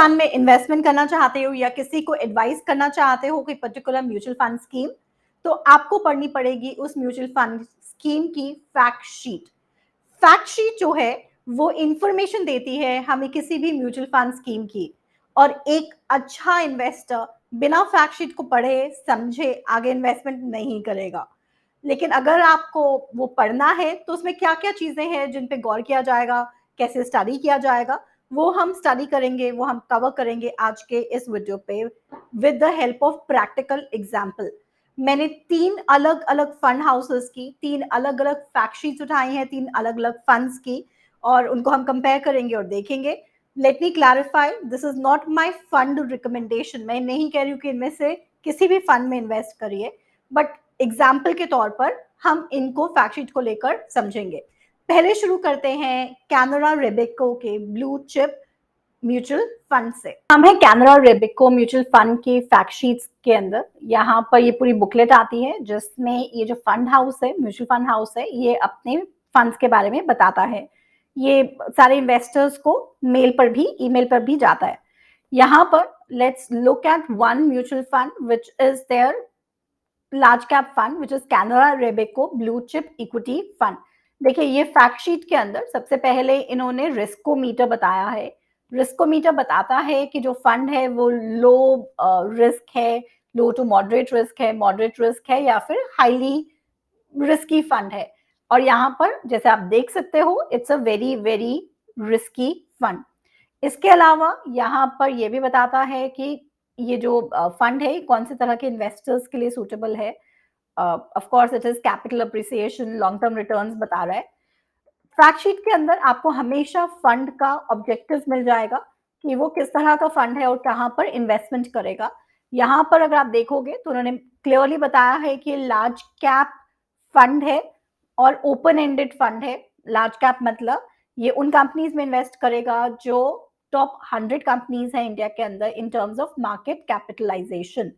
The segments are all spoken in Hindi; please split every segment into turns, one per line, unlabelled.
फंड में इन्वेस्टमेंट करना चाहते हो या किसी को एडवाइस करना चाहते हो कोई पर्टिकुलर म्यूचुअल फंड स्कीम, तो आपको पढ़नी पड़ेगी उस म्यूचुअल फंड स्कीम की फैक्ट शीट। फैक्ट शीट जो है वो इंफॉर्मेशन देती है हमें किसी भी म्यूचुअल फंड स्कीम की। और एक अच्छा इन्वेस्टर बिना फैक्ट शीट को पढ़े समझे आगे इन्वेस्टमेंट नहीं करेगा। लेकिन अगर आपको वो पढ़ना है तो उसमें क्या-क्या चीज़ें हैं जिन पे गौर किया जाएगा, कैसे स्टडी किया जाएगा, वो हम स्टडी करेंगे, वो हम कवर करेंगे आज के इस वीडियो पे with the help of practical example. मैंने 3 अलग-अलग फंड हाउसेस की 3 अलग-अलग फैक्ट शीट्स उठाई हैं, 3 अलग-अलग फंड्स की और उनको हम कंपेयर करेंगे और देखेंगे। Let me clarify, this is not my fund recommendation. मैं नहीं कह रही हूँ कि इनमें से किसी भी फंड में इन्वेस्ट करिए, बट एग्जाम्पल के तौर पर हम इनको फैक्ट शीट को लेकर समझेंगे। पहले शुरू करते हैं कैनरा रेबेको के ब्लू चिप म्यूचुअल फंड से। हम है कैनरा रेबेको म्यूचुअल फंड की फैक्ट शीट्स के अंदर। यहाँ पर ये पूरी बुकलेट आती है जिसमें ये जो फंड हाउस है, म्यूचुअल फंड हाउस है, ये अपने फंड्स के बारे में बताता है। ये सारे इन्वेस्टर्स को मेल पर भी, ईमेल पर भी जाता है। यहाँ पर let's look at one mutual fund which is there large cap fund which is Canara Robeco blue chip equity fund. देखिए ये फैक्ट शीट के अंदर सबसे पहले इन्होंने रिस्कोमीटर बताया है। रिस्कोमीटर बताता है कि जो फंड है वो लो रिस्क है, लो टू मॉडरेट रिस्क है या फिर हाईली रिस्की फंड है। और यहाँ पर जैसे आप देख सकते हो it's a very very risky fund. इसके अलावा यहाँ पर ये भी बताता है कि ये जो फंड है कौन से तरह के इन्वेस्टर्स के लिए सूटेबल है। Of course it is capital appreciation, long term returns बता रहा है। फैक्ट शीट के अंदर आपको हमेशा फंड का ऑब्जेक्टिव मिल जाएगा कि वो किस तरह का फंड है और कहाँ पर इन्वेस्टमेंट करेगा। यहाँ पर अगर आप देखोगे तो उन्होंने क्लियरली बताया है कि लार्ज कैप फंड है और ओपन एंडेड फंड है। लार्ज कैप मतलब ये उन कंपनीज में इन्वेस्ट करेगा जो टॉप 100 कंपनीज हैं इंडिया के अंदर in terms of market capitalisation.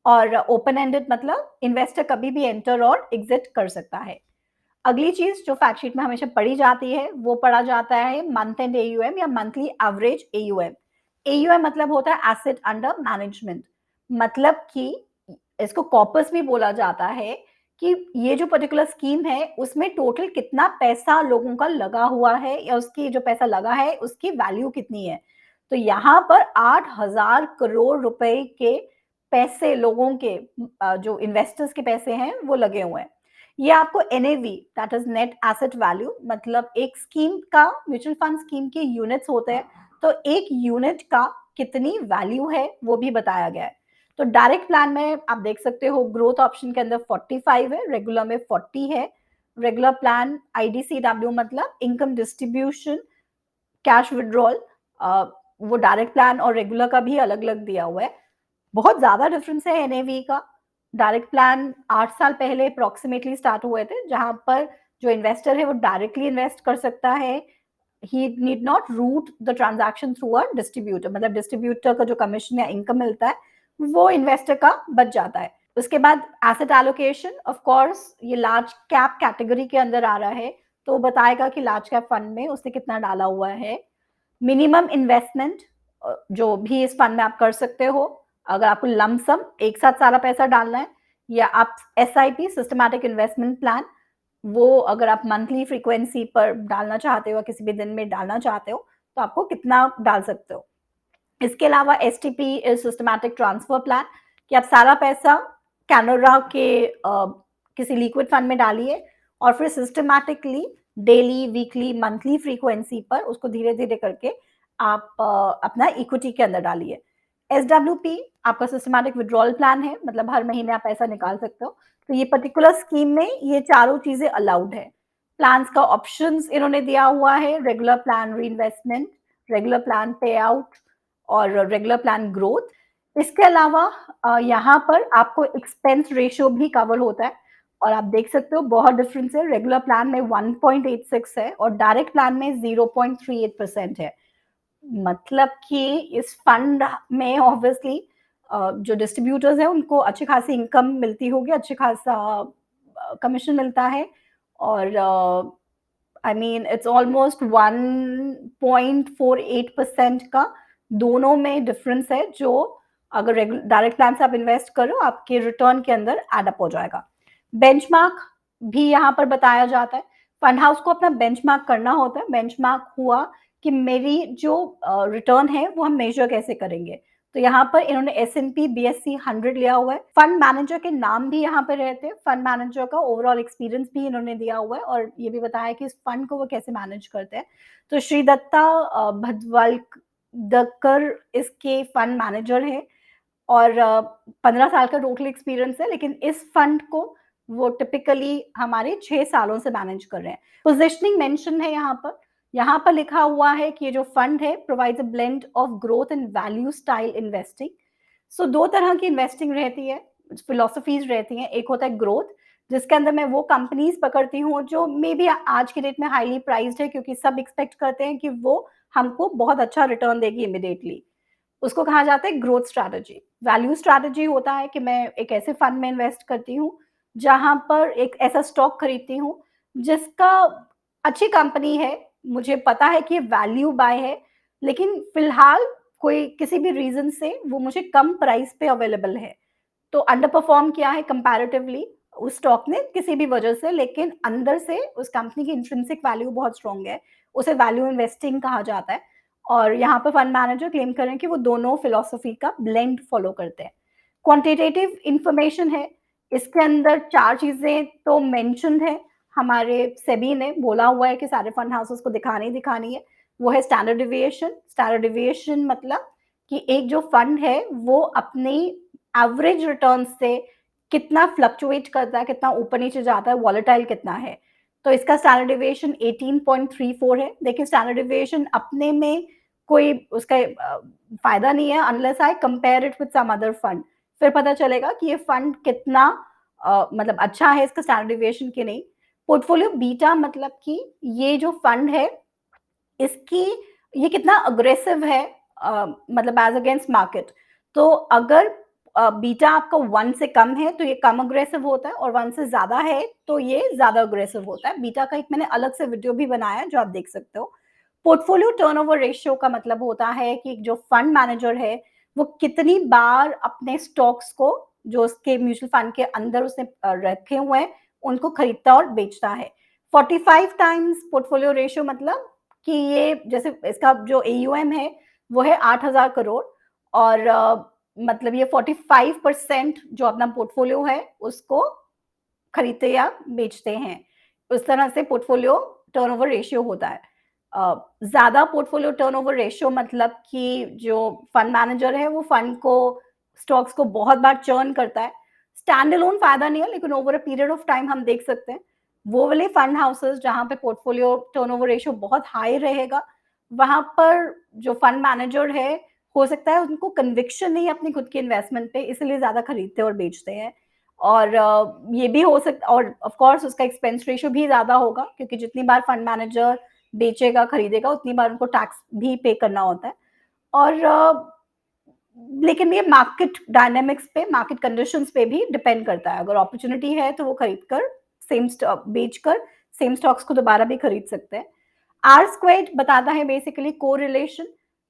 और ओपन एंडेड मतलब इन्वेस्टर कभी भी एंटर और एग्जिट कर सकता है। अगली चीज जो फैक्ट शीट में हमेशा पढ़ी जाती है वो पढ़ा जाता है मंथ एंड एयूएम या मंथली एवरेज एयूएम। एयूएम मतलब होता है एसेट अंडर मैनेजमेंट। मतलब कि इसको कॉपस भी बोला जाता है कि ये जो पर्टिकुलर स्कीम है उसमें टोटल कितना पैसा लोगों का लगा हुआ है या उसकी जो पैसा लगा है उसकी वैल्यू कितनी है। तो यहाँ पर 8,000 करोड़ रुपए के पैसे लोगों के जो इन्वेस्टर्स के पैसे हैं वो लगे हुए हैं। ये आपको NAV that is net asset value मतलब एक स्कीम का, म्यूचुअल फंड स्कीम के यूनिट्स होते हैं तो एक यूनिट का कितनी वैल्यू है वो भी बताया गया है। तो डायरेक्ट प्लान में आप देख सकते हो ग्रोथ ऑप्शन के अंदर 45 है, रेगुलर में 40 है। रेगुलर प्लान आईडीसीडब्ल्यू मतलब इनकम डिस्ट्रीब्यूशन कैश विड्रॉल, वो डायरेक्ट प्लान और रेगुलर का भी अलग अलग दिया हुआ है। बहुत ज्यादा डिफरेंस है एनएवी का। डायरेक्ट प्लान 8 साल पहले अप्रोक्सीमेटली स्टार्ट हुए थे जहां पर जो इन्वेस्टर है वो डायरेक्टली इन्वेस्ट कर सकता है। He need not route the transaction through a distributor, मतलब डिस्ट्रीब्यूटर का जो कमीशन या इनकम मिलता है वो इन्वेस्टर का बच जाता है। उसके बाद एसेट एलोकेशन, ऑफ कोर्स ये लार्ज कैप कैटेगरी के अंदर आ रहा है तो वो बताएगा कि लार्ज कैप फंड में उसने कितना डाला हुआ है। मिनिमम इन्वेस्टमेंट जो भी इस फंड में आप कर सकते हो, अगर आपको लमसम एक साथ सारा पैसा डालना है या आप एसआईपी सिस्टमैटिक इन्वेस्टमेंट प्लान, वो अगर आप मंथली फ्रीक्वेंसी पर डालना चाहते हो या किसी भी दिन में डालना चाहते हो तो आपको कितना डाल सकते हो। इसके अलावा एसटीपी सिस्टमैटिक ट्रांसफर प्लान कि आप सारा पैसा कैनरा के किसी लिक्विड फंड में डालिए और फिर systematically daily, weekly, monthly frequency पर उसको धीरे धीरे करके आप अपना इक्विटी के अंदर डालिए। एसडब्ल्यूपी आपका सिस्टमैटिक विड्रॉल प्लान है, मतलब हर महीने आप पैसा निकाल सकते हो। तो ये पर्टिकुलर स्कीम में ये चारों चीजें अलाउड है। प्लान्स का ऑप्शंस इन्होंने दिया हुआ है, रेगुलर प्लान री इन्वेस्टमेंट, रेगुलर प्लान पे आउट और रेगुलर प्लान ग्रोथ। इसके अलावा यहाँ पर आपको एक्सपेंस रेशियो भी कवर होता है और आप देख सकते हो बहुत डिफरेंस है। रेगुलर प्लान में 1.86 है और डायरेक्ट प्लान में 0.38% है। मतलब कि इस फंड में ऑब्वियसली जो डिस्ट्रीब्यूटर्स हैं उनको अच्छी खासी इनकम मिलती होगी, अच्छी खासा कमीशन मिलता है और आई मीन इट्स ऑलमोस्ट 1.48% का दोनों में डिफरेंस है जो अगर डायरेक्ट प्लान से आप इन्वेस्ट करो आपके रिटर्न के अंदर एड अप हो जाएगा। बेंचमार्क भी यहाँ पर बताया जाता है। फंड हाउस को अपना बेंचमार्क करना होता है। बेंचमार्क हुआ कि मेरी जो रिटर्न है वो हम मेजर कैसे करेंगे। तो यहाँ पर इन्होंने S&P BSE 100 लिया हुआ है। फंड मैनेजर के नाम भी यहाँ पे रहते हैं। फंड मैनेजर का ओवरऑल एक्सपीरियंस भी इन्होंने दिया हुआ है और ये भी बताया कि इस फंड को वो कैसे मैनेज करते हैं। तो श्री दत्ता भदवालदकर इसके फंड मैनेजर है और 15 साल का टोटल एक्सपीरियंस है, लेकिन इस फंड को वो टिपिकली हमारे 6 सालों से मैनेज कर रहे हैं। पोजिशनिंग मेंशन है यहाँ पर। यहाँ पर लिखा हुआ है कि ये जो फंड है provides a blend of growth and value style investing. So 2 तरह की इन्वेस्टिंग रहती है, फिलॉसफीज रहती हैं। एक होता है ग्रोथ, जिसके अंदर मैं वो कंपनीज पकड़ती हूँ जो मे बी आज के डेट में हाईली प्राइस्ड है, क्योंकि सब एक्सपेक्ट करते हैं कि वो हमको बहुत अच्छा रिटर्न देगी इमीडिएटली। उसको कहा जाता है ग्रोथ स्ट्रैटेजी। वैल्यू स्ट्रैटेजी होता है कि मैं एक ऐसे फंड में इन्वेस्ट करती हूँ, जहाँ पर एक ऐसा स्टॉक खरीदती हूँ, जिसका अच्छी कंपनी है, मुझे पता है कि ये वैल्यू बाय है, लेकिन फिलहाल कोई किसी भी रीज़न से वो मुझे कम प्राइस पे अवेलेबल है। तो अंडर परफॉर्म किया है कंपैरेटिवली उस स्टॉक ने किसी भी वजह से, लेकिन अंदर से उस कंपनी की इंट्रिंसिक वैल्यू बहुत स्ट्रांग है। उसे वैल्यू इन्वेस्टिंग कहा जाता है और यहाँ पर फंड मैनेजर क्लेम कर रहे हैं कि वो दोनों फिलॉसफी का ब्लेंड फॉलो करते हैं। क्वांटिटेटिव इंफॉर्मेशन है, इसके अंदर 4 चीज़ें तो मेंशन्ड है। हमारे सेबी ने बोला हुआ है कि सारे फंड हाउसेस को दिखानी ही दिखानी है। वो है स्टैंडर्ड डेविएशन। स्टैंडर्ड डेविएशन मतलब कि एक जो फंड है वो अपनी एवरेज रिटर्न से कितना फ्लक्चुएट करता है, कितना ऊपर-नीचे जाता है, वॉलेटाइल कितना है। तो इसका स्टैंडर्ड डेविएशन 18.34 है। देखिए स्टैंडर्ड डेविएशन अपने में कोई उसका फ़ायदा नहीं है unless I compare it with some other fund. फिर पता चलेगा कि ये फंड कितना मतलब अच्छा है इसका स्टैंडर्ड डेविएशन कि नहीं। पोर्टफोलियो बीटा मतलब कि ये जो फंड है इसकी ये कितना अग्रेसिव है मतलब एज़ अगेंस्ट मार्केट। तो अगर बीटा आपका 1 से कम है तो ये कम अग्रेसिव होता है और 1 से ज़्यादा है तो ये ज़्यादा अग्रेसिव होता है। बीटा का एक मैंने अलग से वीडियो भी बनाया है जो आप देख सकते हो। पोर्टफोलियो टर्नओवर रेशियो का मतलब होता है कि जो फंड मैनेजर है, वो कितनी बार अपने स्टॉक्स को जो उसके म्यूचुअल फंड के अंदर उसने रखे हुए हैं, उनको खरीदता और बेचता है। 45 टाइम्स पोर्टफोलियो रेशियो मतलब कि ये जैसे इसका जो एयूएम है, वो है 8,000 करोड़ और मतलब ये 45% जो अपना पोर्टफोलियो है, उसको खरीदते या बेचते हैं। उस तरह से पोर्टफोलियो टर्नओवर रेशियो होता है। ज़्यादा पोर्टफोलियो टर्नओवर रेशियो मतलब कि जो फंड मैनेजर है, वो फंड को स्टॉक्स को बहुत बार चर्न करता है। स्टैंड अलोन फ़ायदा नहीं है, लेकिन over a period of time हम देख सकते हैं। वो वाले फंड हाउसेस जहाँ पे पोर्टफोलियो टर्नओवर रेशियो बहुत हाई रहेगा, वहाँ पर जो फंड मैनेजर है, हो सकता है उनको कन्विक्शन नहीं है अपनी खुद की इन्वेस्टमेंट पे, इसलिए ज़्यादा खरीदते और बेचते हैं। और ये भी हो सकता और ऑफ कोर्स उसका एक्सपेंस रेशियो भी ज़्यादा होगा क्योंकि जितनी बार फंड मैनेजर बेचेगा, खरीदेगा, उतनी बार उनको टैक्स भी पे करना होता है। और लेकिन ये मार्केट डायनामिक्स पे, मार्केट कंडीशंस पे भी डिपेंड करता है। अगर अपॉर्च्युनिटी है तो वो खरीद कर बेचकर सेम स्टॉक्स को दोबारा भी खरीद सकते हैं। आर स्क्वेयर्ड बताता है बेसिकली कोरिलेशन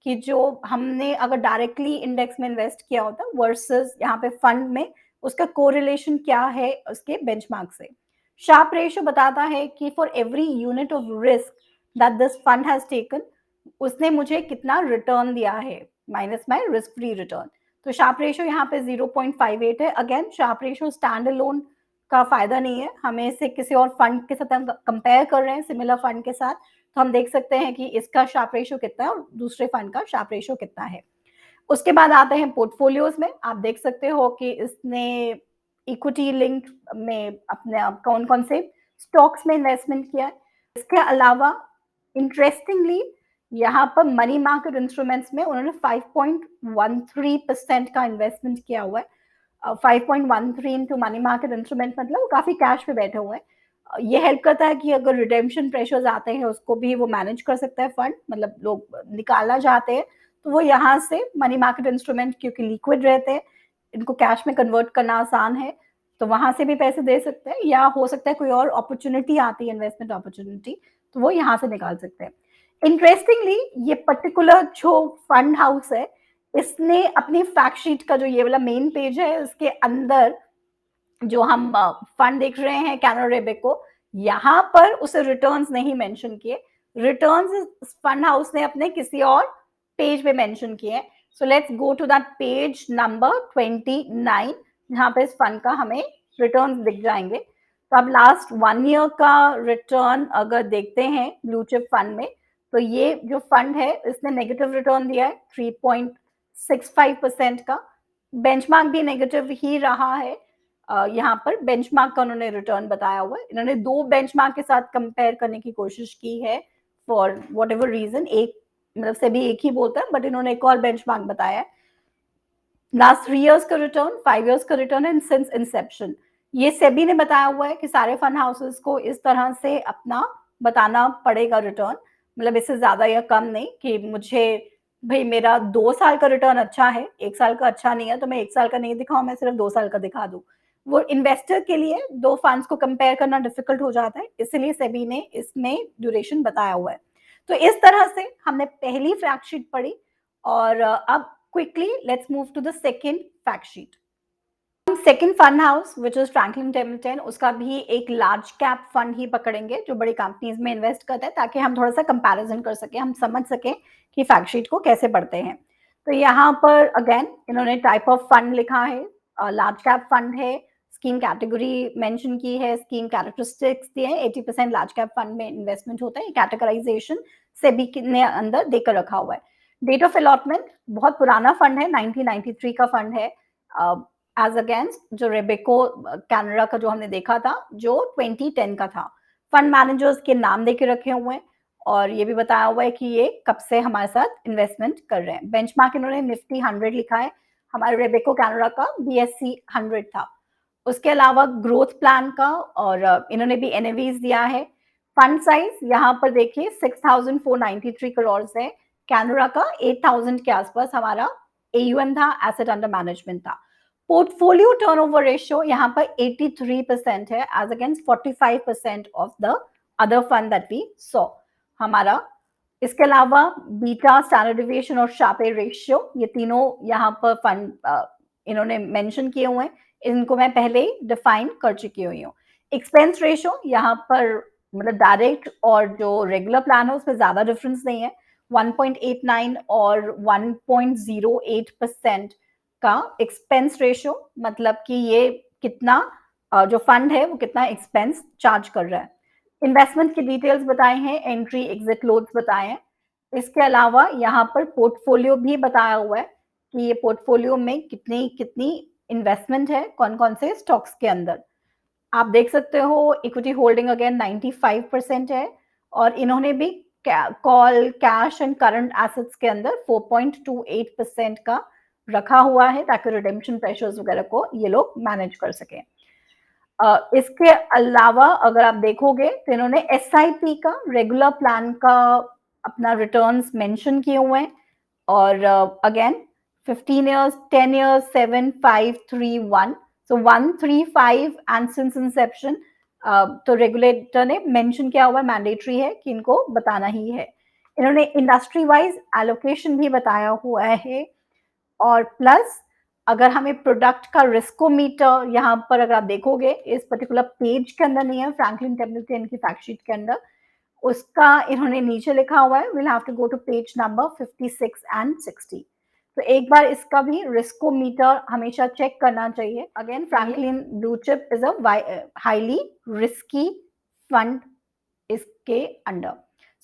कि जो हमने अगर डायरेक्टली इंडेक्स में इन्वेस्ट किया होता है वर्सेस यहाँ पे फंड में उसका कोरिलेशन क्या है उसके बेंचमार्क से। शार्प रेशियो बताता है कि for every unit of risk that this fund has taken उसने मुझे कितना रिटर्न दिया है minus my risk free return. तो शार्प रेशियो यहाँ पे 0.58 है। Again Sharpe ratio stand alone का फायदा नहीं है, हमें इसे किसी और फंड के साथ हम कंपेयर कर रहे हैं सिमिलर फंड के साथ, तो हम देख सकते हैं कि इसका शार्प रेशियो कितना है और दूसरे फंड का शार्प रेशियो कितना है। उसके बाद आते हैं पोर्टफोलियोज में। आप देख सकते हो कि इसने इक्विटी लिंक में अपने कौन-कौन से स्टॉक्स में इन्वेस्टमेंट किया है। इसके अलावा इंटरेस्टिंगली यहाँ पर मनी मार्केट इंस्ट्रूमेंट्स में उन्होंने 5.13% का इन्वेस्टमेंट किया हुआ है। 5.13 इनटू मनी मार्केट इंस्ट्रूमेंट मतलब वो काफ़ी कैश पे बैठे हुए हैं। ये हेल्प करता है कि अगर रिडेम्पशन प्रेशर्स आते हैं उसको भी वो मैनेज कर सकता है फंड, मतलब लोग निकालना चाहते हैं तो वो यहाँ से मनी मार्केट इंस्ट्रूमेंट क्योंकि लिक्विड रहते हैं, इनको कैश में कन्वर्ट करना आसान है, तो वहाँ से भी पैसे दे सकते हैं या हो सकता है कोई और अपॉर्च्युनिटी आती है इन्वेस्टमेंट अपॉर्च्युनिटी, तो वो यहाँ से निकाल सकते हैं। इंटरेस्टिंगली ये पर्टिकुलर जो फंड हाउस है, इसने अपनी फैक्ट शीट का जो ये वाला मेन पेज है, उसके अंदर जो हम फंड देख रहे हैं कैनरा रेबेको, यहाँ पर उसे रिटर्न्स नहीं मेंशन किए। रिटर्न्स फंड हाउस ने अपने किसी और पेज पे मेंशन किए हैं। So let's go to that page number 29, जहाँ पे इस फंड का हमें रिटर्न्स दिख जाएंगे। तो अब लास्ट 1 ईयर का रिटर्न अगर देखते हैं ब्लू चिप फंड में, तो ये जो फंड है इसने नेगेटिव रिटर्न दिया है 3.65% का। बेंचमार्क भी नेगेटिव ही रहा है। यहाँ पर बेंचमार्क का उन्होंने रिटर्न बताया हुआ है। इन्होंने 2 बेंचमार्क के साथ कंपेयर करने की कोशिश की है फॉर वॉट एवर रीजन। एक मतलब सेबी एक ही बोलता है, बट इन्होंने एक और बेंचमार्क बताया है। लास्ट 3 इयर्स का रिटर्न, 5 इयर्स का रिटर्न एंड सिंस इंसेप्शन। ये सेबी ने बताया हुआ है कि सारे फंड हाउसेस को इस तरह से अपना बताना पड़ेगा रिटर्न, मतलब इससे ज्यादा या कम नहीं कि मुझे भाई मेरा 2 साल का रिटर्न अच्छा है, 1 साल का अच्छा नहीं है, तो मैं 1 साल का नहीं दिखाऊं, मैं सिर्फ 2 साल का दिखा दूं। वो इन्वेस्टर के लिए 2 फंड्स को कंपेयर करना डिफिकल्ट हो जाता है, इसलिए सेबी ने इसमें ड्यूरेशन बताया हुआ है। तो इस तरह से हमने पहली फैक्ट शीट पढ़ी, और अब quickly let's move to the second fact sheet. Second fund house which is Franklin Templeton, उसका भी एक लार्ज कैप फंड ही पकड़ेंगे जो बड़ी कंपनीज में इन्वेस्ट करता है, ताकि हम थोड़ा सा कंपैरिजन कर सकें, हम समझ सकें कि फैक्ट शीट को कैसे पढ़ते हैं। तो यहाँ पर अगेन इन्होंने टाइप ऑफ फंड लिखा है, लार्ज कैप फंड है, स्कीम कैटेगरी मेंशन की है, स्कीम कैरेक्टरिस्टिक्स दिए हैं, 80% लार्ज कैप फंड में इन्वेस्टमेंट होता है। कैटेगराइजेशन सेबी ने अंदर देकर रखा हुआ है। डेट ऑफ अलॉटमेंट, बहुत पुराना फंड है, 1993 का फंड है, एज अगेंस्ट जो रेबेको कैनरा का जो हमने देखा था जो 2010 का था। फंड मैनेजर्स के नाम देके रखे हुए हैं, और ये भी बताया हुआ है कि ये कब से हमारे साथ इन्वेस्टमेंट कर रहे हैं। बेंचमार्क इन्होंने निफ्टी 100 लिखा है, हमारे रेबेको कैनरा का BSE 100 था। उसके अलावा ग्रोथ प्लान का, और इन्होंने भी एनएवीज दिया है। फंड साइज यहाँ पर देखिए 6,493 करोड़ है, कैनरा का 8,000 के आसपास हमारा AUM था, एसेट अंडर मैनेजमेंट था। पोर्टफोलियो टर्नओवर रेशियो यहाँ पर 83% है, as against 45% of the other fund that we saw हमारा। इसके अलावा बीटा, स्टैंडर्ड डिविएशन और शार्पे रेशियो, ये तीनों यहाँ पर फंड इन्होंने मेंशन किए हुए हैं, इनको मैं पहले ही डिफाइन कर चुकी हुई हूँ। एक्सपेंस रेशियो यहाँ पर मतलब डायरेक्ट और जो रेगुलर प्लान है उसमें ज्यादा डिफरेंस नहीं है, 1.89 और 1.08% का एक्सपेंस रेशियो, मतलब कि ये कितना जो फंड है वो कितना एक्सपेंस चार्ज कर रहा है। इन्वेस्टमेंट की डिटेल्स बताए हैं, एंट्री एग्जिट लोड्स बताए हैं। इसके अलावा यहाँ पर पोर्टफोलियो भी बताया हुआ है कि ये पोर्टफोलियो में कितनी कितनी इन्वेस्टमेंट है, कौन कौन से स्टॉक्स के अंदर। आप देख सकते हो इक्विटी होल्डिंग अगेन 95% है, और इन्होंने भी call, cash and current assets के अंदर 4.28% का रखा हुआ है, ताकि रिडेम्पशन प्रेशर्स वगैरह को ये लोग मैनेज कर सकें। इसके अलावा अगर आप देखोगे तो इन्होंने SIP का, रेगुलर प्लान का अपना रिटर्न्स मेंशन किए हुए हैं, और again 15 years, 10 years, 7, 5, 3, 1, so 1, 3, 5 and since inception, तो रेगुलेटर ने मेंशन किया हुआ मैंडेटरी है कि इनको बताना ही है। इन्होंने इंडस्ट्री वाइज एलोकेशन भी बताया हुआ है, और प्लस अगर हमें प्रोडक्ट का रिस्कोमीटर यहाँ पर अगर आप देखोगे इस पर्टिकुलर पेज के अंदर नहीं है, फ्रैंकलिन टेम्पल्टन की फैक्ट शीट के अंदर, उसका इन्होंने नीचे लिखा हुआ है, will have to go to page number 56 and 60। तो एक बार इसका भी रिस्कोमीटर हमेशा चेक करना चाहिए। Again Franklin blue chip is a highly risky fund इसके अंडर।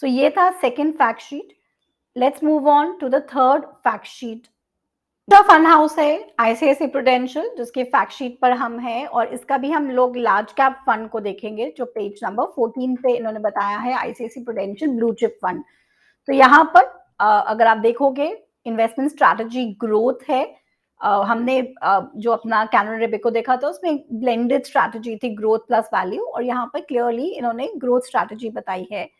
सो ये था second fact sheet. Let's move on to the third fact sheet. Fund house है ICICI प्रूडेंशियल, जिसके फैक्ट शीट पर हम हैं, और इसका भी हम लोग लार्ज कैप फंड को देखेंगे जो पेज नंबर 14 पे इन्होंने बताया है, ICICI prudential blue chip fund. तो यहाँ पर अगर आप देखोगे इन्वेस्टमेंट स्ट्रैटेजी ग्रोथ है। हमने जो अपना कैनरा रेबेको देखा था उसमें ब्लेंडेड स्ट्रैटेजी थी, ग्रोथ प्लस वैल्यू, और यहाँ पर क्लियरली इन्होंने ग्रोथ स्ट्रैटेजी बताई है।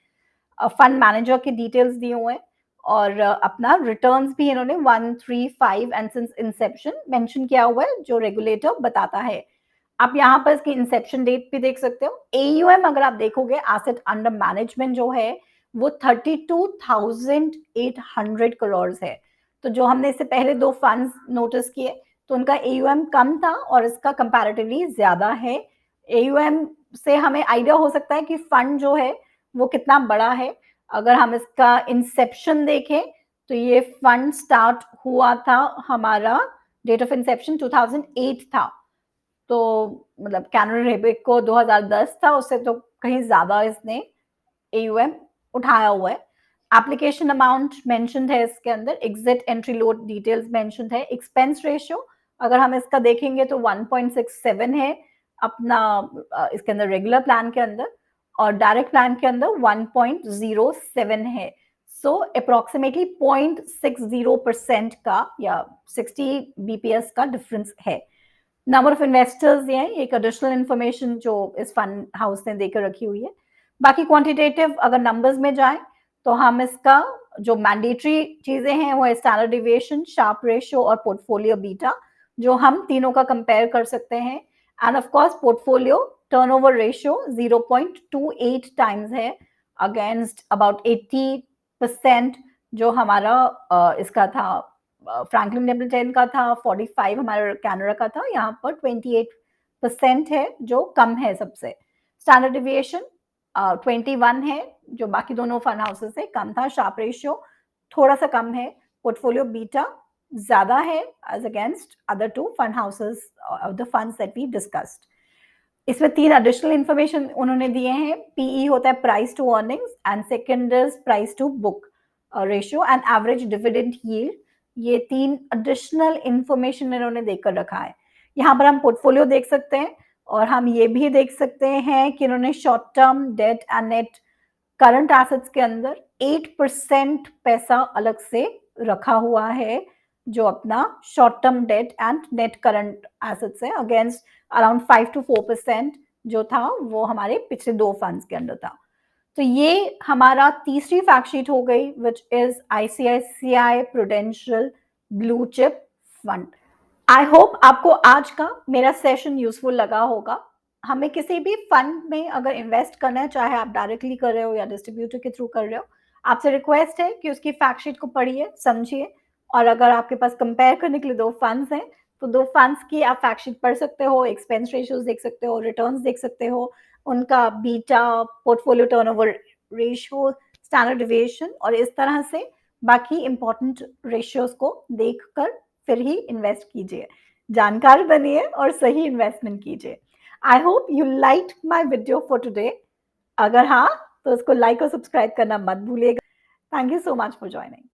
फंड मैनेजर के डिटेल्स दिए हुए हैं, और अपना रिटर्न्स भी इन्होंने 1, 3, 5 एंड सिंस इंसेप्शन मेंशन किया हुआ है जो रेगुलेटर बताता है। आप यहाँ पर इसकी इंसेप्शन डेट भी देख सकते हो। AUM अगर आप देखोगे, एसेट अंडर मैनेजमेंट जो है वो 32,800 करोड़ है। तो जो हमने इससे पहले 2 फंड्स नोटिस किए, तो उनका एयूएम कम था और इसका कंपैरेटिवली ज़्यादा है। एयूएम से हमें आइडिया हो सकता है कि फंड जो है, वो कितना बड़ा है। अगर हम इसका इंसेप्शन देखें, तो ये फंड स्टार्ट हुआ था हमारा डेट ऑफ इंसेप्शन 2008 था। तो मतलब कैनरा रेबिक को 2010 था, उससे तो कहीं ज़्यादा इसने एयूएम उठाया हुआ है। एप्लीकेशन अमाउंट मेंशन्ड है इसके अंदर, exit entry load details mentioned है। एक्सपेंस रेशियो अगर हम इसका देखेंगे तो 1.67 है अपना इसके अंदर रेगुलर प्लान के अंदर, और डायरेक्ट प्लान के अंदर 1.07 है। सो अप्रोक्सीमेटली 0.60% का या 60 बीपीएस का डिफरेंस है। नंबर ऑफ इन्वेस्टर्स ये हैं, एक एडिशनल इन्फॉर्मेशन जो इस फंड हाउस ने देकर रखी हुई है। बाकी क्वांटिटेटिव अगर नंबर्स में जाएं, तो हम इसका जो मैंडेटरी चीजें हैं वो है स्टैंडर्ड डिविएशन, शार्प रेशियो और पोर्टफोलियो बीटा, जो हम तीनों का कंपेयर कर सकते हैं। End of course portfolio turnover ratio 0.28 times है अगेंस्ट अबाउट 80% जो हमारा इसका था फ्रैंकलिन टेम्पल्टन का था, 45 हमारा कैनरा का था, यहाँ पर 28% है जो कम है सबसे। स्टैंडर्ड डिविएशन 21 है जो बाकी दोनों फंड हाउसेस से कम था। शार्प रेशियो थोड़ा सा कम है। पोर्टफोलियो बीटा ज्यादा है as against other two fund houses of the funds that we discussed. इसमें 3 एडिशनल इन्फॉर्मेशन उन्होंने दिए हैं। पीई होता है price to earnings, and second is price to book ratio, and average dividend yield. ये 3 एडिशनल इन्फॉर्मेशन इन्होंने देकर रखा है। यहाँ पर हम पोर्टफोलियो देख सकते हैं और हम ये भी देख सकते हैं कि इन्होंने short term debt and net current assets के अंदर 8% पैसा अलग से रखा हुआ है, जो अपना short term debt and net current assets है, अगेंस्ट अराउंड 5 to 4% जो था वो हमारे पिछले 2 फंड्स के अंदर था। तो ये हमारा तीसरी फैक्ट शीट हो गई, which is ICICI prudential blue chip fund. I hope आपको आज का मेरा सेशन यूजफुल लगा होगा। हमें किसी भी फंड में अगर इन्वेस्ट करना है, चाहे आप डायरेक्टली कर रहे हो या डिस्ट्रीब्यूटर के थ्रू कर रहे हो, आपसे रिक्वेस्ट है कि उसकी फैक्ट शीट को पढ़िए, समझिए, और अगर आपके पास कंपेयर करने के लिए 2 फंड्स हैं, तो 2 फंड्स की आप फैक्ट शीट पढ़ सकते हो, एक्सपेंस रेशियोज देख सकते हो, रिटर्न्स देख सकते हो, उनका beta, portfolio turnover ratio, standard deviation, और इस तरह से बाकी इंपॉर्टेंट रेशियोज को देखकर फिर ही इन्वेस्ट कीजिए। जानकार बनिए और सही इन्वेस्टमेंट कीजिए। I hope you like my video for today. अगर हाँ, तो उसको लाइक और सब्सक्राइब करना मत भूलिएगा। Thank you so much for joining.